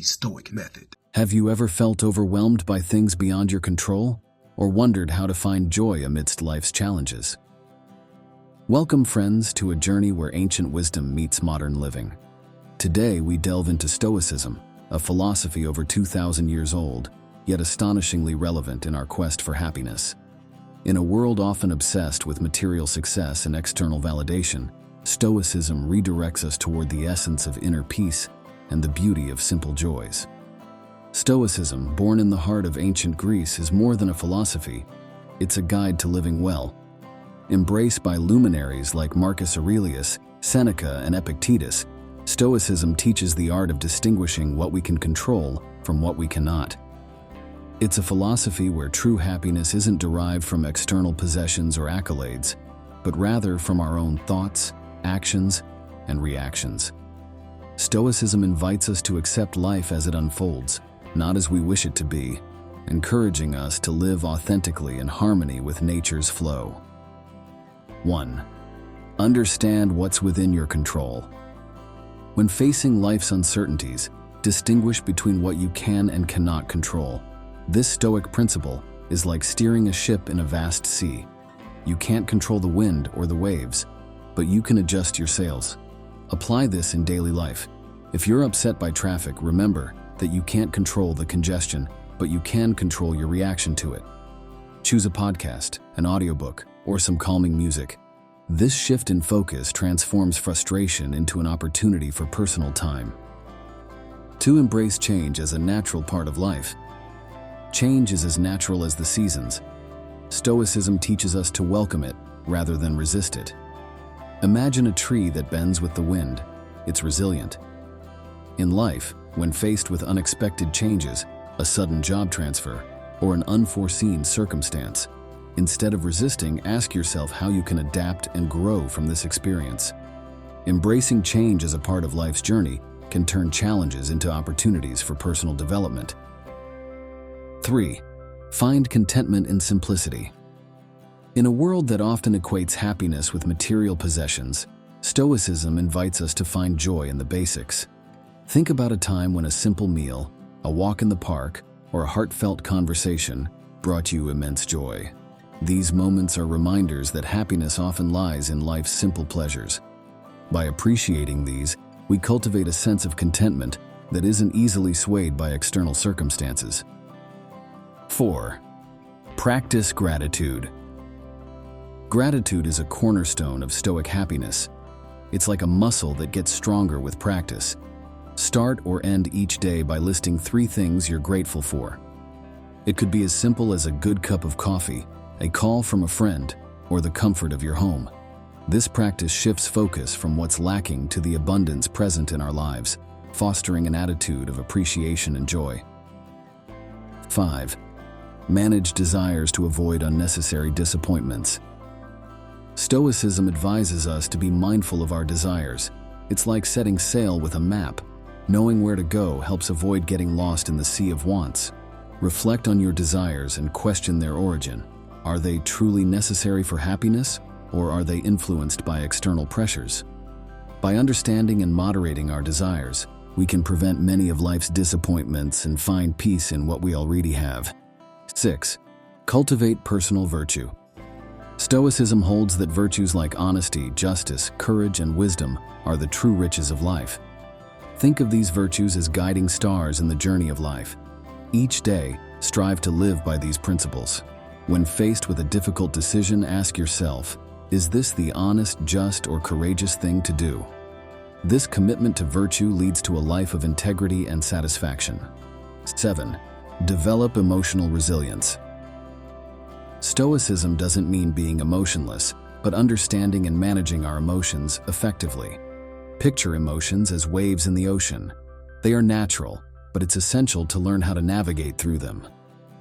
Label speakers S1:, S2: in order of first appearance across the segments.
S1: the Stoic Method.
S2: Have you ever felt overwhelmed by things beyond your control, or wondered how to find joy amidst life's challenges? Welcome, friends, to a journey where ancient wisdom meets modern living. Today, we delve into Stoicism, a philosophy over 2,000 years old, yet astonishingly relevant in our quest for happiness. In a world often obsessed with material success and external validation, Stoicism redirects us toward the essence of inner peace and the beauty of simple joys. Stoicism, born in the heart of ancient Greece, is more than a philosophy. It's a guide to living well. Embraced by luminaries like Marcus Aurelius, Seneca, and Epictetus, Stoicism teaches the art of distinguishing what we can control from what we cannot. It's a philosophy where true happiness isn't derived from external possessions or accolades, but rather from our own thoughts, actions, and reactions. Stoicism invites us to accept life as it unfolds, not as we wish it to be, encouraging us to live authentically in harmony with nature's flow. 1. Understand what's within your control. When facing life's uncertainties, distinguish between what you can and cannot control. This Stoic principle is like steering a ship in a vast sea. You can't control the wind or the waves, but you can adjust your sails. Apply this in daily life. If you're upset by traffic, remember that you can't control the congestion, but you can control your reaction to it. Choose a podcast, an audiobook, or some calming music. This shift in focus transforms frustration into an opportunity for personal time. 2. Embrace change as a natural part of life. Change is as natural as the seasons. Stoicism teaches us to welcome it rather than resist it. Imagine a tree that bends with the wind. It's resilient. In life, when faced with unexpected changes, a sudden job transfer, or an unforeseen circumstance, instead of resisting, ask yourself how you can adapt and grow from this experience. Embracing change as a part of life's journey can turn challenges into opportunities for personal development. 3. Find contentment in simplicity. In a world that often equates happiness with material possessions, Stoicism invites us to find joy in the basics. Think about a time when a simple meal, a walk in the park, or a heartfelt conversation brought you immense joy. These moments are reminders that happiness often lies in life's simple pleasures. By appreciating these, we cultivate a sense of contentment that isn't easily swayed by external circumstances. 4. Practice gratitude. Gratitude is a cornerstone of Stoic happiness. It's like a muscle that gets stronger with practice. Start or end each day by listing 3 things you're grateful for. It could be as simple as a good cup of coffee, a call from a friend, or the comfort of your home. This practice shifts focus from what's lacking to the abundance present in our lives, fostering an attitude of appreciation and joy. 5. Manage desires to avoid unnecessary disappointments. Stoicism advises us to be mindful of our desires. It's like setting sail with a map. Knowing where to go helps avoid getting lost in the sea of wants. Reflect on your desires and question their origin. Are they truly necessary for happiness, or are they influenced by external pressures? By understanding and moderating our desires, we can prevent many of life's disappointments and find peace in what we already have. 6. Cultivate personal virtue. Stoicism holds that virtues like honesty, justice, courage, and wisdom are the true riches of life. Think of these virtues as guiding stars in the journey of life. Each day, strive to live by these principles. When faced with a difficult decision, ask yourself, is this the honest, just, or courageous thing to do? This commitment to virtue leads to a life of integrity and satisfaction. 7. Develop emotional resilience. Stoicism doesn't mean being emotionless, but understanding and managing our emotions effectively. Picture emotions as waves in the ocean. They are natural, but it's essential to learn how to navigate through them.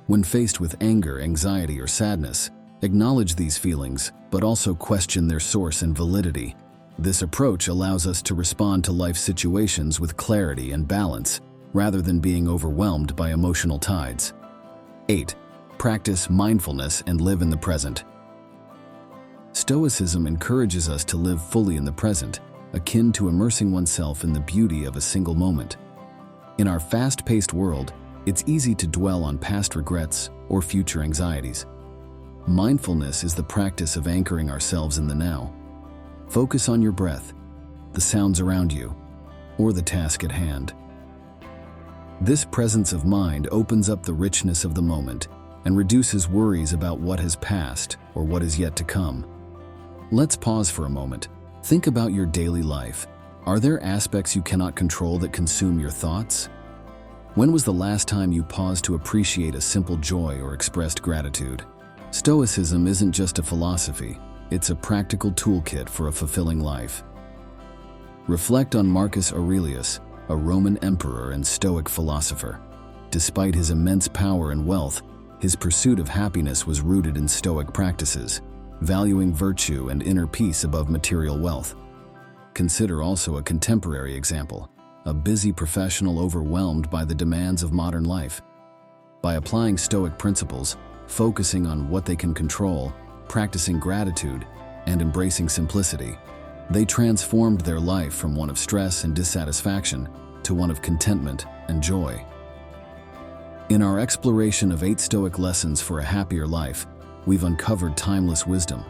S2: When faced with anger, anxiety, or sadness, acknowledge these feelings, but also question their source and validity. This approach allows us to respond to life situations with clarity and balance, rather than being overwhelmed by emotional tides. 8. Practice mindfulness and live in the present. Stoicism encourages us to live fully in the present, akin to immersing oneself in the beauty of a single moment. In our fast-paced world, it's easy to dwell on past regrets or future anxieties. Mindfulness is the practice of anchoring ourselves in the now. Focus on your breath, the sounds around you, or the task at hand. This presence of mind opens up the richness of the moment and reduces worries about what has passed or what is yet to come. Let's pause for a moment. Think about your daily life. Are there aspects you cannot control that consume your thoughts? When was the last time you paused to appreciate a simple joy or expressed gratitude? Stoicism isn't just a philosophy, it's a practical toolkit for a fulfilling life. Reflect on Marcus Aurelius, a Roman emperor and Stoic philosopher. Despite his immense power and wealth, his pursuit of happiness was rooted in Stoic practices, valuing virtue and inner peace above material wealth. Consider also a contemporary example, a busy professional overwhelmed by the demands of modern life. By applying Stoic principles, focusing on what they can control, practicing gratitude, and embracing simplicity, they transformed their life from one of stress and dissatisfaction to one of contentment and joy. In our exploration of 8 Stoic lessons for a happier life, we've uncovered timeless wisdom,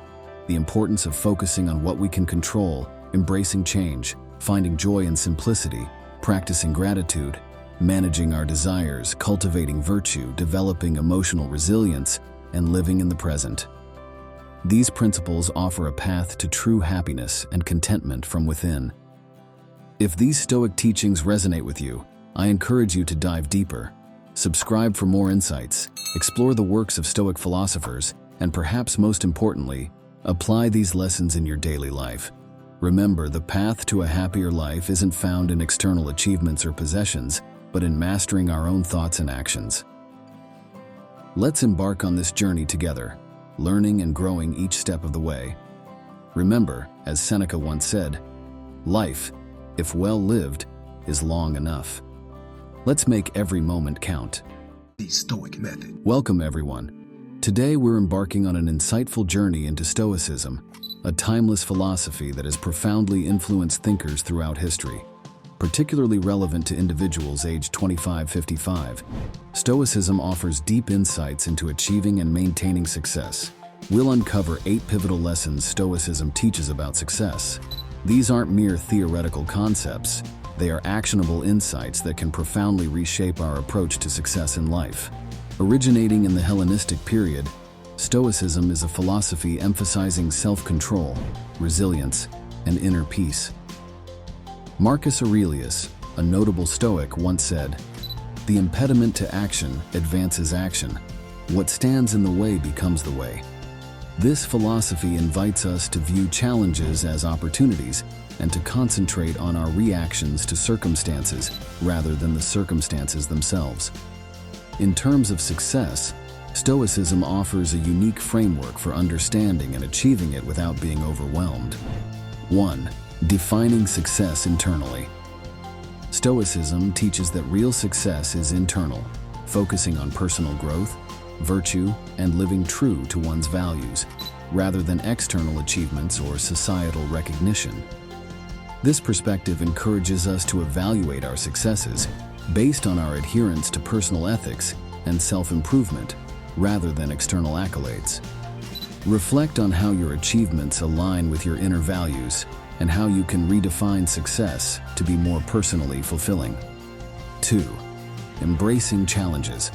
S2: the importance of focusing on what we can control, embracing change, finding joy in simplicity, practicing gratitude, managing our desires, cultivating virtue, developing emotional resilience, and living in the present. These principles offer a path to true happiness and contentment from within. If these Stoic teachings resonate with you, I encourage you to dive deeper. Subscribe for more insights, explore the works of Stoic philosophers, and perhaps most importantly, apply these lessons in your daily life. Remember, the path to a happier life isn't found in external achievements or possessions, but in mastering our own thoughts and actions. Let's embark on this journey together, learning and growing each step of the way. Remember, as Seneca once said, life, if well lived, is long enough. Let's make every moment count.
S1: The Stoic Method.
S2: Welcome, everyone. Today we're embarking on an insightful journey into Stoicism, a timeless philosophy that has profoundly influenced thinkers throughout history. Particularly relevant to individuals aged 25-55, Stoicism offers deep insights into achieving and maintaining success. We'll uncover 8 pivotal lessons Stoicism teaches about success. These aren't mere theoretical concepts, they are actionable insights that can profoundly reshape our approach to success in life. Originating in the Hellenistic period, Stoicism is a philosophy emphasizing self-control, resilience, and inner peace. Marcus Aurelius, a notable Stoic, once said, "The impediment to action advances action. What stands in the way becomes the way." This philosophy invites us to view challenges as opportunities and to concentrate on our reactions to circumstances rather than the circumstances themselves. In terms of success, Stoicism offers a unique framework for understanding and achieving it without being overwhelmed. 1. Defining success internally. Stoicism teaches that real success is internal, focusing on personal growth, virtue, and living true to one's values, rather than external achievements or societal recognition. This perspective encourages us to evaluate our successes based on our adherence to personal ethics and self-improvement, rather than external accolades. Reflect on how your achievements align with your inner values and how you can redefine success to be more personally fulfilling. 2. Embracing challenges.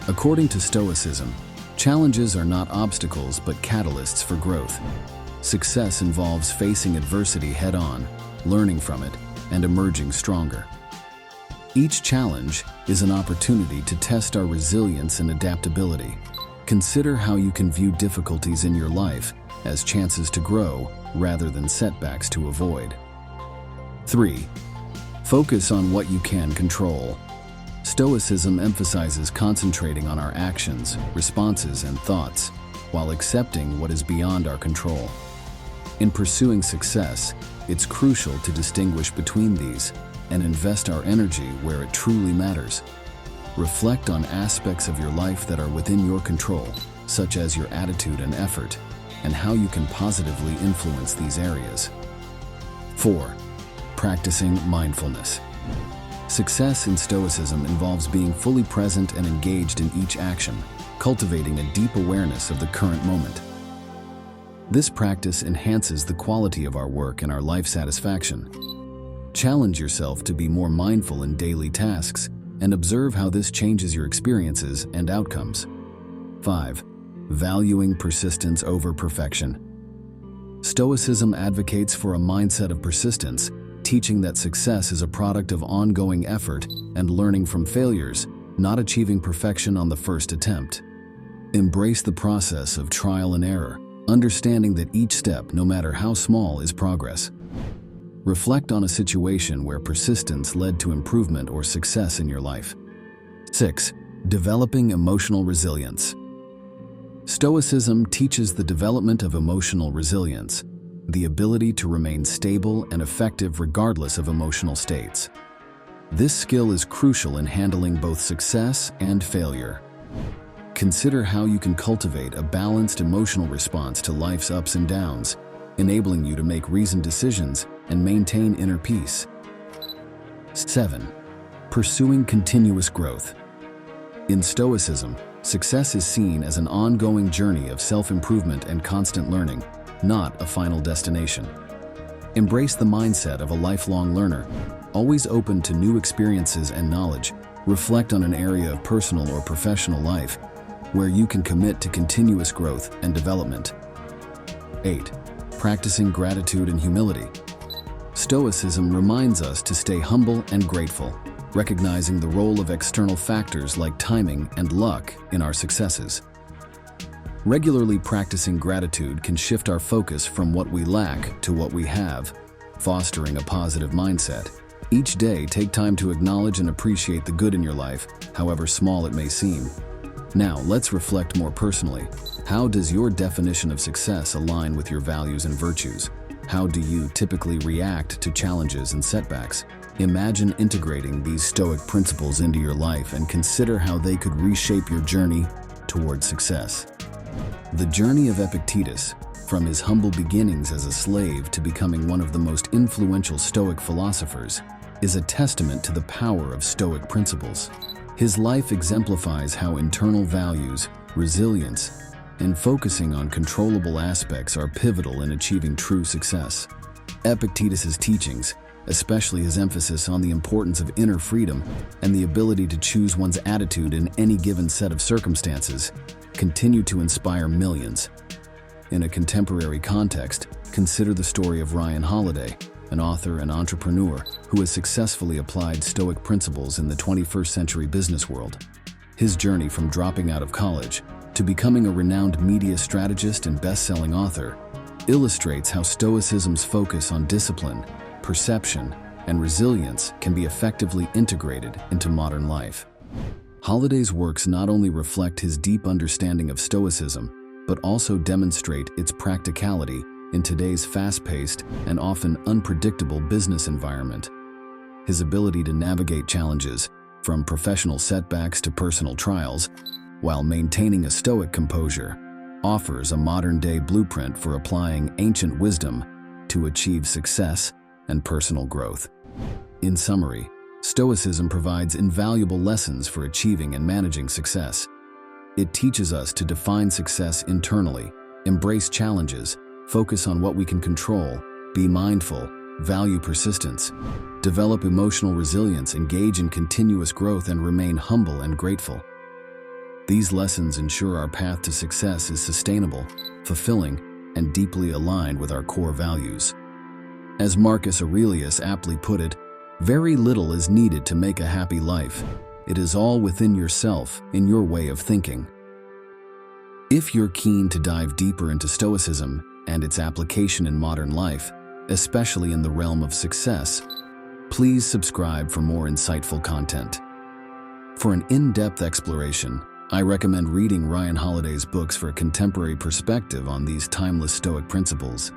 S2: According to Stoicism, challenges are not obstacles but catalysts for growth. Success involves facing adversity head-on, learning from it, and emerging stronger. Each challenge is an opportunity to test our resilience and adaptability. Consider how you can view difficulties in your life as chances to grow rather than setbacks to avoid. 3. Focus on what you can control. Stoicism emphasizes concentrating on our actions, responses, and thoughts, while accepting what is beyond our control. In pursuing success, it's crucial to distinguish between these and invest our energy where it truly matters. Reflect on aspects of your life that are within your control, such as your attitude and effort, and how you can positively influence these areas. 4. Practicing mindfulness. Success in Stoicism involves being fully present and engaged in each action, cultivating a deep awareness of the current moment. This practice enhances the quality of our work and our life satisfaction. Challenge yourself to be more mindful in daily tasks and observe how this changes your experiences and outcomes. 5. Valuing persistence over perfection. Stoicism advocates for a mindset of persistence, teaching that success is a product of ongoing effort and learning from failures, not achieving perfection on the first attempt. Embrace the process of trial and error, understanding that each step, no matter how small, is progress. Reflect on a situation where persistence led to improvement or success in your life. 6. Developing emotional resilience. Stoicism teaches the development of emotional resilience, the ability to remain stable and effective regardless of emotional states. This skill is crucial in handling both success and failure. Consider how you can cultivate a balanced emotional response to life's ups and downs, enabling you to make reasoned decisions and maintain inner peace. 7. Pursuing continuous growth. In Stoicism, success is seen as an ongoing journey of self-improvement and constant learning, not a final destination. Embrace the mindset of a lifelong learner, always open to new experiences and knowledge. Reflect on an area of personal or professional life where you can commit to continuous growth and development. 8. Practicing gratitude and humility. Stoicism reminds us to stay humble and grateful, recognizing the role of external factors like timing and luck in our successes. Regularly practicing gratitude can shift our focus from what we lack to what we have, fostering a positive mindset. Each day, take time to acknowledge and appreciate the good in your life, however small it may seem. Now, let's reflect more personally. How does your definition of success align with your values and virtues? How do you typically react to challenges and setbacks? Imagine integrating these Stoic principles into your life and consider how they could reshape your journey toward success. The journey of Epictetus, from his humble beginnings as a slave to becoming one of the most influential Stoic philosophers, is a testament to the power of Stoic principles. His life exemplifies how internal values, resilience, and focusing on controllable aspects are pivotal in achieving true success. Epictetus's teachings, especially his emphasis on the importance of inner freedom and the ability to choose one's attitude in any given set of circumstances, continue to inspire millions. In a contemporary context, consider the story of Ryan Holiday, an author and entrepreneur who has successfully applied Stoic principles in the 21st century business world. His journey from dropping out of college to becoming a renowned media strategist and best-selling author illustrates how Stoicism's focus on discipline, perception, and resilience can be effectively integrated into modern life. Holiday's works not only reflect his deep understanding of Stoicism, but also demonstrate its practicality in today's fast-paced and often unpredictable business environment. His ability to navigate challenges, from professional setbacks to personal trials, while maintaining a Stoic composure, offers a modern-day blueprint for applying ancient wisdom to achieve success and personal growth. In summary, Stoicism provides invaluable lessons for achieving and managing success. It teaches us to define success internally, embrace challenges, focus on what we can control, be mindful, value persistence, develop emotional resilience, engage in continuous growth, and remain humble and grateful. These lessons ensure our path to success is sustainable, fulfilling, and deeply aligned with our core values. As Marcus Aurelius aptly put it, very little is needed to make a happy life. It is all within yourself, in your way of thinking. If you're keen to dive deeper into Stoicism and its application in modern life, especially in the realm of success, please subscribe for more insightful content. For an in-depth exploration, I recommend reading Ryan Holiday's books for a contemporary perspective on these timeless Stoic principles.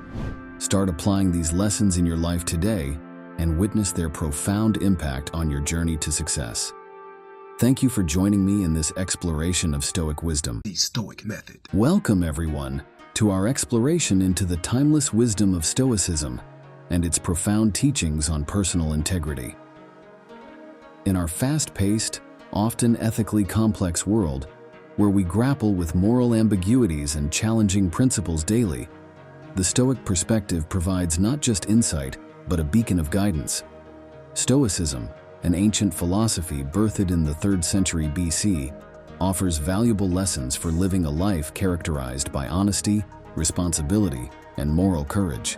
S2: Start applying these lessons in your life today and witness their profound impact on your journey to success. Thank you for joining me in this exploration of Stoic wisdom.
S1: The Stoic Method.
S2: Welcome, everyone, to our exploration into the timeless wisdom of Stoicism and its profound teachings on personal integrity. In our fast-paced, often ethically complex world, where we grapple with moral ambiguities and challenging principles daily, the Stoic perspective provides not just insight, but a beacon of guidance. Stoicism, an ancient philosophy birthed in the 3rd century BC, offers valuable lessons for living a life characterized by honesty, responsibility, and moral courage.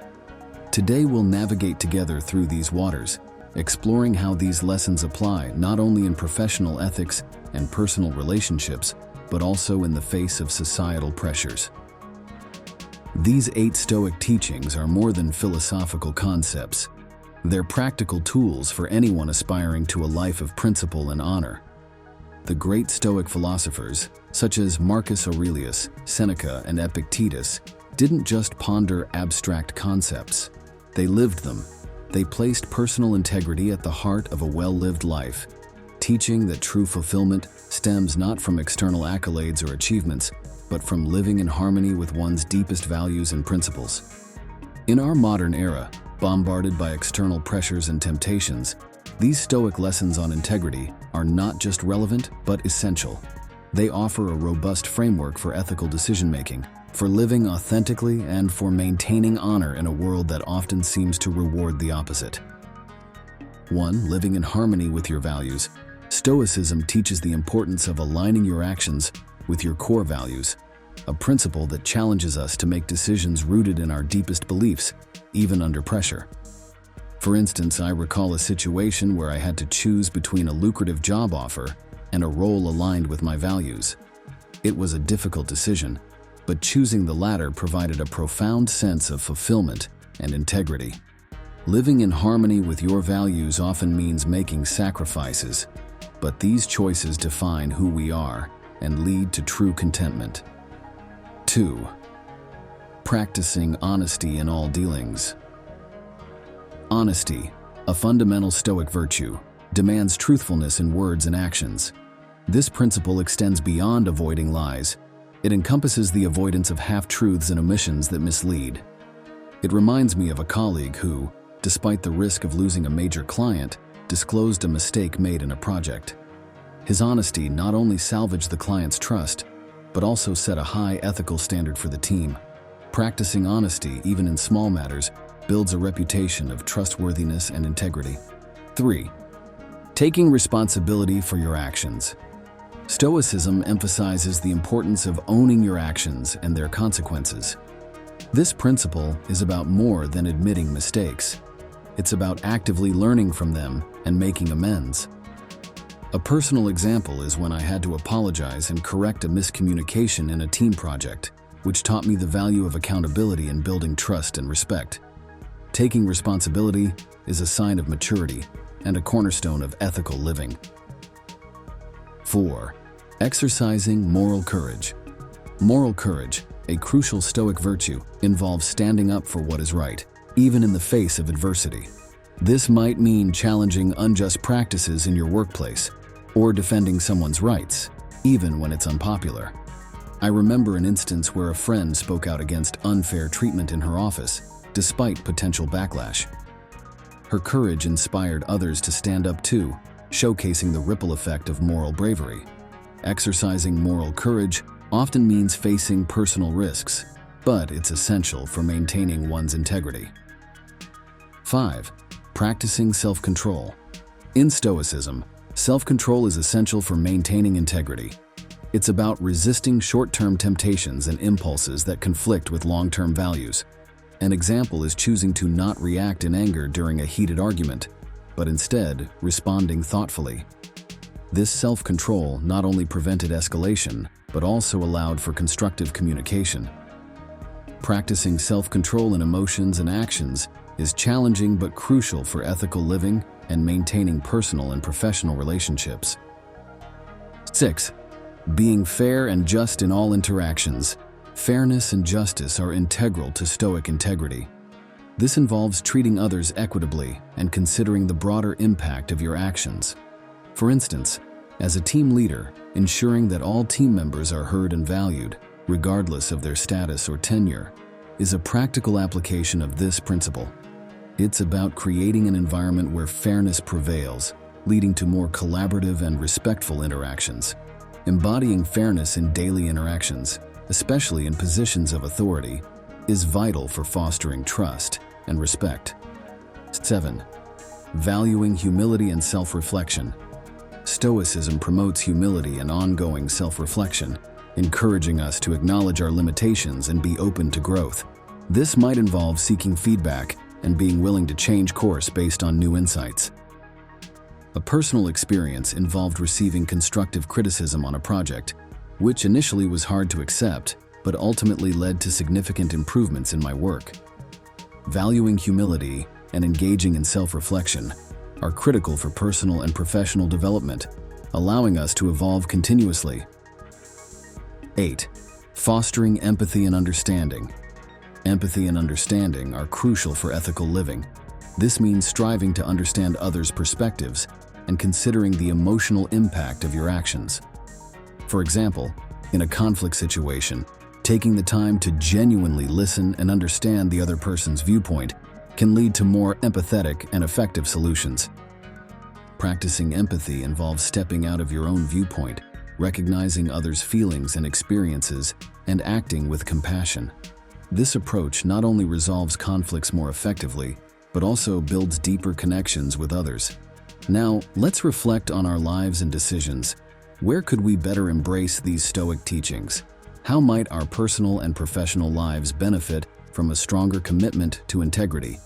S2: Today we'll navigate together through these waters, exploring how these lessons apply not only in professional ethics and personal relationships, but also in the face of societal pressures. These 8 Stoic teachings are more than philosophical concepts. They're practical tools for anyone aspiring to a life of principle and honor. The great Stoic philosophers, such as Marcus Aurelius, Seneca, and Epictetus, didn't just ponder abstract concepts. They lived them. They placed personal integrity at the heart of a well-lived life, teaching that true fulfillment stems not from external accolades or achievements, but from living in harmony with one's deepest values and principles. In our modern era, bombarded by external pressures and temptations, these Stoic lessons on integrity are not just relevant, but essential. They offer a robust framework for ethical decision-making, for living authentically, and for maintaining honor in a world that often seems to reward the opposite. 1. Living in harmony with your values. Stoicism teaches the importance of aligning your actions with your core values, a principle that challenges us to make decisions rooted in our deepest beliefs, even under pressure. For instance, I recall a situation where I had to choose between a lucrative job offer and a role aligned with my values. It was a difficult decision, but choosing the latter provided a profound sense of fulfillment and integrity. Living in harmony with your values often means making sacrifices, but these choices define who we are and lead to true contentment. 2. Practicing honesty in all dealings. Honesty, a fundamental Stoic virtue, demands truthfulness in words and actions. This principle extends beyond avoiding lies. It encompasses the avoidance of half-truths and omissions that mislead. It reminds me of a colleague who, despite the risk of losing a major client, disclosed a mistake made in a project. His honesty not only salvaged the client's trust, but also set a high ethical standard for the team. Practicing honesty, even in small matters, builds a reputation of trustworthiness and integrity. 3. Taking responsibility for your actions. Stoicism emphasizes the importance of owning your actions and their consequences. This principle is about more than admitting mistakes. It's about actively learning from them and making amends. A personal example is when I had to apologize and correct a miscommunication in a team project, which taught me the value of accountability in building trust and respect. Taking responsibility is a sign of maturity and a cornerstone of ethical living. 4. Exercising moral courage. Moral courage, a crucial Stoic virtue, involves standing up for what is right, even in the face of adversity. This might mean challenging unjust practices in your workplace, or defending someone's rights, even when it's unpopular. I remember an instance where a friend spoke out against unfair treatment in her office, despite potential backlash. Her courage inspired others to stand up too, showcasing the ripple effect of moral bravery. Exercising moral courage often means facing personal risks, but it's essential for maintaining one's integrity. 5. Practicing self-control. In Stoicism, self-control is essential for maintaining integrity. It's about resisting short-term temptations and impulses that conflict with long-term values. An example is choosing to not react in anger during a heated argument, but instead responding thoughtfully. This self-control not only prevented escalation, but also allowed for constructive communication. Practicing self-control in emotions and actions is challenging but crucial for ethical living and maintaining personal and professional relationships. 6. Being fair and just in all interactions. Fairness and justice are integral to Stoic integrity. This involves treating others equitably and considering the broader impact of your actions. For instance, as a team leader, ensuring that all team members are heard and valued, regardless of their status or tenure, is a practical application of this principle. It's about creating an environment where fairness prevails, leading to more collaborative and respectful interactions. Embodying fairness in daily interactions, especially in positions of authority, is vital for fostering trust and respect. 7. Valuing humility and self-reflection. Stoicism promotes humility and ongoing self-reflection, encouraging us to acknowledge our limitations and be open to growth. This might involve seeking feedback and being willing to change course based on new insights. A personal experience involved receiving constructive criticism on a project, which initially was hard to accept, but ultimately led to significant improvements in my work. Valuing humility and engaging in self-reflection are critical for personal and professional development, allowing us to evolve continuously. 8. Fostering empathy and understanding. Empathy and understanding are crucial for ethical living. This means striving to understand others' perspectives and considering the emotional impact of your actions. For example, in a conflict situation, taking the time to genuinely listen and understand the other person's viewpoint can lead to more empathetic and effective solutions. Practicing empathy involves stepping out of your own viewpoint, recognizing others' feelings and experiences, and acting with compassion. This approach not only resolves conflicts more effectively, but also builds deeper connections with others. Now, let's reflect on our lives and decisions. Where could we better embrace these Stoic teachings? How might our personal and professional lives benefit from a stronger commitment to integrity?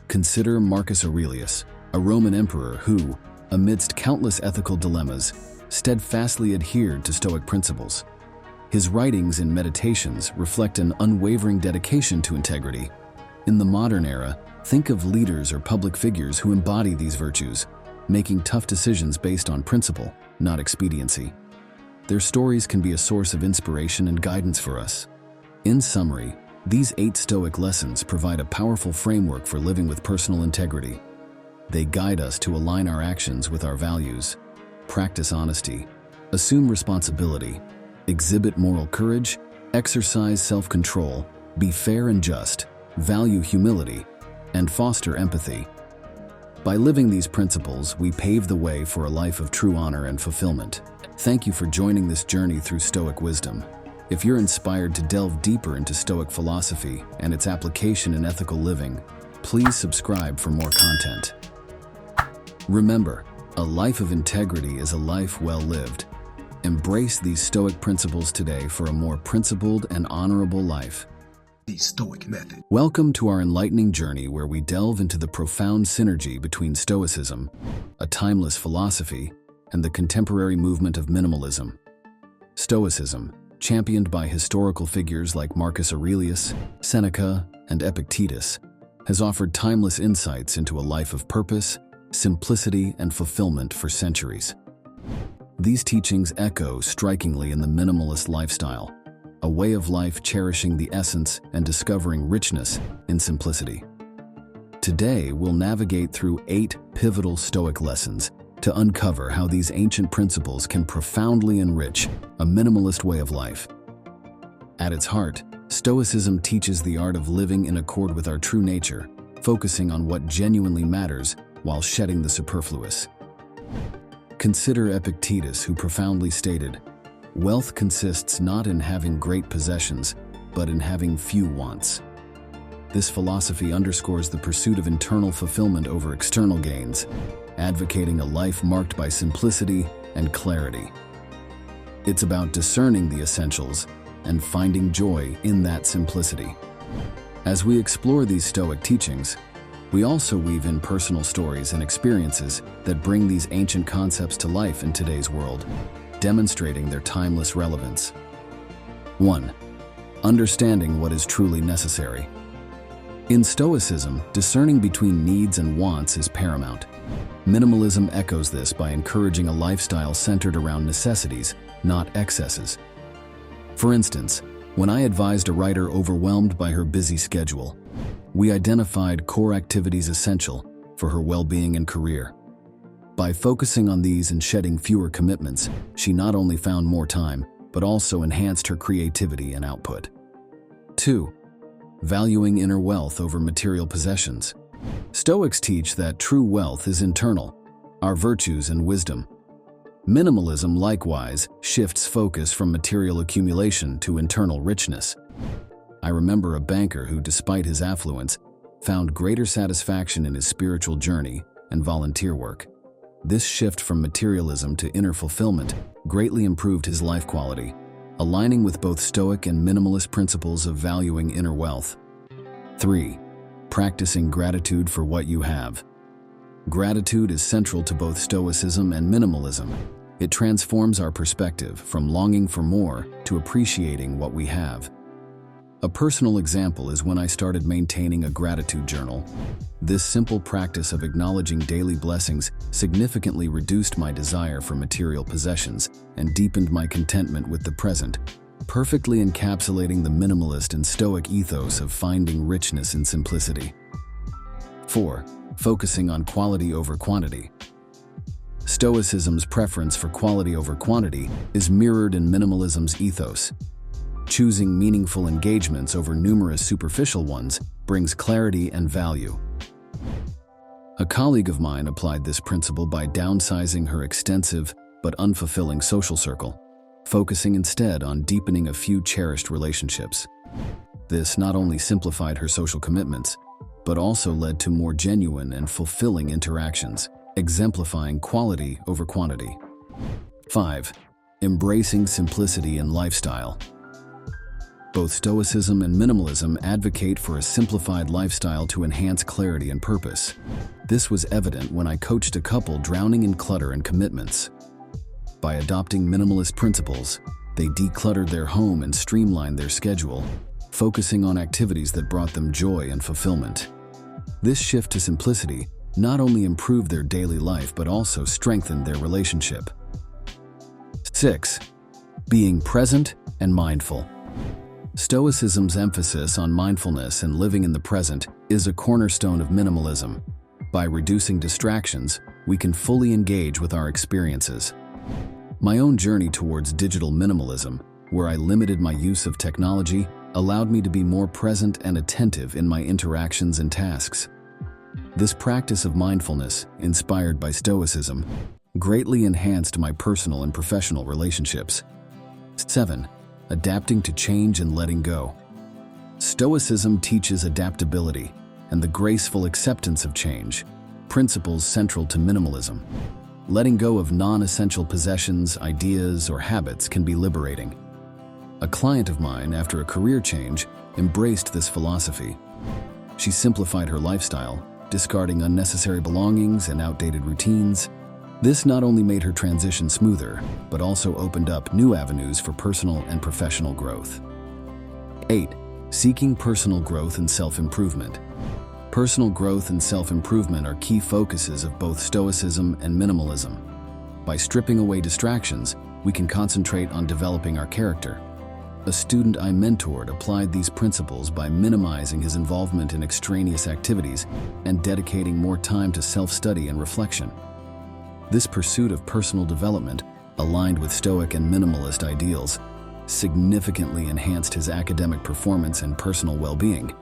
S2: Consider Marcus Aurelius, a Roman emperor who, amidst countless ethical dilemmas, steadfastly adhered to Stoic principles. His writings and meditations reflect an unwavering dedication to integrity. In the modern era, think of leaders or public figures who embody these virtues, making tough decisions based on principle, not expediency. Their stories can be a source of inspiration and guidance for us. In summary, these 8 Stoic lessons provide a powerful framework for living with personal integrity. They guide us to align our actions with our values, practice honesty, assume responsibility, exhibit moral courage, exercise self-control, be fair and just, value humility, and foster empathy. By living these principles, we pave the way for a life of true honor and fulfillment. Thank you for joining this journey through Stoic wisdom. If you're inspired to delve deeper into Stoic philosophy and its application in ethical living, please subscribe for more content. Remember, a life of integrity is a life well lived. Embrace these Stoic principles today for a more principled and honorable life.
S1: The Stoic Method.
S2: Welcome to our enlightening journey where we delve into the profound synergy between Stoicism, a timeless philosophy, and the contemporary movement of minimalism. Stoicism, championed by historical figures like Marcus Aurelius, Seneca, and Epictetus, has offered timeless insights into a life of purpose, simplicity, and fulfillment for centuries. These teachings echo strikingly in the minimalist lifestyle, a way of life cherishing the essence and discovering richness in simplicity. Today, we'll navigate through 8 pivotal Stoic lessons to uncover how these ancient principles can profoundly enrich a minimalist way of life. At its heart, Stoicism teaches the art of living in accord with our true nature, focusing on what genuinely matters while shedding the superfluous. Consider Epictetus, who profoundly stated, "Wealth consists not in having great possessions, but in having few wants." This philosophy underscores the pursuit of internal fulfillment over external gains, advocating a life marked by simplicity and clarity. It's about discerning the essentials and finding joy in that simplicity. As we explore these Stoic teachings, we also weave in personal stories and experiences that bring these ancient concepts to life in today's world, demonstrating their timeless relevance. 1. Understanding what is truly necessary. In Stoicism, discerning between needs and wants is paramount. Minimalism echoes this by encouraging a lifestyle centered around necessities, not excesses. For instance, when I advised a writer overwhelmed by her busy schedule, we identified core activities essential for her well-being and career. By focusing on these and shedding fewer commitments, she not only found more time, but also enhanced her creativity and output. 2. Valuing inner wealth over material possessions. Stoics teach that true wealth is internal, our virtues and wisdom. Minimalism, likewise, shifts focus from material accumulation to internal richness. I remember a banker who, despite his affluence, found greater satisfaction in his spiritual journey and volunteer work. This shift from materialism to inner fulfillment greatly improved his life quality, aligning with both Stoic and minimalist principles of valuing inner wealth. 3. Practicing gratitude for what you have. Gratitude is central to both Stoicism and minimalism. It transforms our perspective from longing for more to appreciating what we have. A personal example is when I started maintaining a gratitude journal. This simple practice of acknowledging daily blessings significantly reduced my desire for material possessions and deepened my contentment with the present, perfectly encapsulating the minimalist and Stoic ethos of finding richness in simplicity. 4. Focusing on quality over quantity. Stoicism's preference for quality over quantity is mirrored in minimalism's ethos. Choosing meaningful engagements over numerous superficial ones brings clarity and value. A colleague of mine applied this principle by downsizing her extensive but unfulfilling social circle, focusing instead on deepening a few cherished relationships. This not only simplified her social commitments, but also led to more genuine and fulfilling interactions, exemplifying quality over quantity. 5. Embracing simplicity in lifestyle. Both Stoicism and minimalism advocate for a simplified lifestyle to enhance clarity and purpose. This was evident when I coached a couple drowning in clutter and commitments. By adopting minimalist principles, they decluttered their home and streamlined their schedule, focusing on activities that brought them joy and fulfillment. This shift to simplicity not only improved their daily life but also strengthened their relationship. 6. Being present and mindful. Stoicism's emphasis on mindfulness and living in the present is a cornerstone of minimalism. By reducing distractions, we can fully engage with our experiences. My own journey towards digital minimalism, where I limited my use of technology, allowed me to be more present and attentive in my interactions and tasks. This practice of mindfulness, inspired by Stoicism, greatly enhanced my personal and professional relationships. 7. Adapting to change and letting go. Stoicism teaches adaptability and the graceful acceptance of change, principles central to minimalism. Letting go of non-essential possessions, ideas, or habits can be liberating. A client of mine, after a career change, embraced this philosophy. She simplified her lifestyle, discarding unnecessary belongings and outdated routines. This not only made her transition smoother, but also opened up new avenues for personal and professional growth. 8. Seeking personal growth and self-improvement. Personal growth and self-improvement are key focuses of both Stoicism and minimalism. By stripping away distractions, we can concentrate on developing our character. A student I mentored applied these principles by minimizing his involvement in extraneous activities and dedicating more time to self-study and reflection. This pursuit of personal development, aligned with Stoic and minimalist ideals, significantly enhanced his academic performance and personal well-being.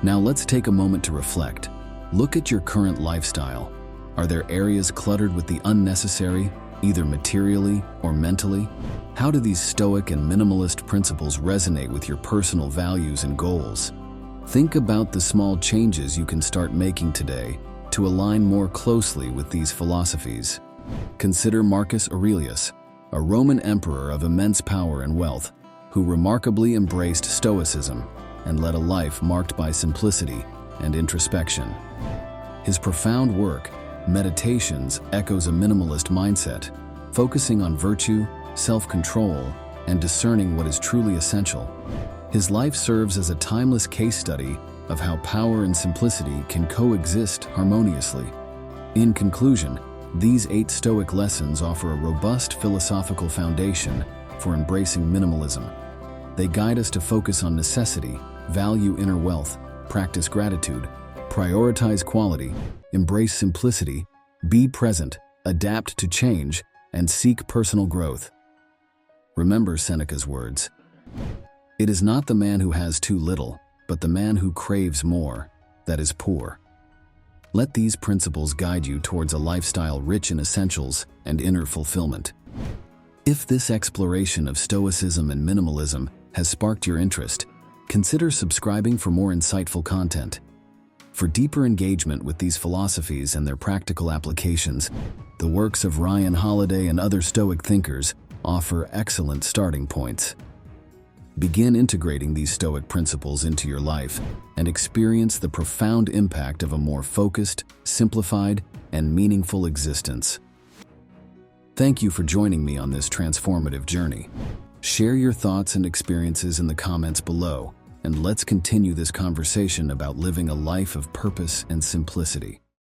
S2: Now let's take a moment to reflect. Look at your current lifestyle. Are there areas cluttered with the unnecessary, either materially or mentally? How do these Stoic and minimalist principles resonate with your personal values and goals? Think about the small changes you can start making today to align more closely with these philosophies. Consider Marcus Aurelius, a Roman emperor of immense power and wealth, who remarkably embraced Stoicism and led a life marked by simplicity and introspection. His profound work, Meditations, echoes a minimalist mindset, focusing on virtue, self-control, and discerning what is truly essential. His life serves as a timeless case study of how power and simplicity can coexist harmoniously. In conclusion, these 8 Stoic lessons offer a robust philosophical foundation for embracing minimalism. They guide us to focus on necessity, value inner wealth, practice gratitude, prioritize quality, embrace simplicity, be present, adapt to change, and seek personal growth. Remember Seneca's words: "It is not the man who has too little, but the man who craves more, that is poor." Let these principles guide you towards a lifestyle rich in essentials and inner fulfillment. If this exploration of Stoicism and minimalism has sparked your interest, consider subscribing for more insightful content. For deeper engagement with these philosophies and their practical applications, the works of Ryan Holiday and other Stoic thinkers offer excellent starting points. Begin integrating these Stoic principles into your life and experience the profound impact of a more focused, simplified, and meaningful existence. Thank you for joining me on this transformative journey. Share your thoughts and experiences in the comments below, and let's continue this conversation about living a life of purpose and simplicity.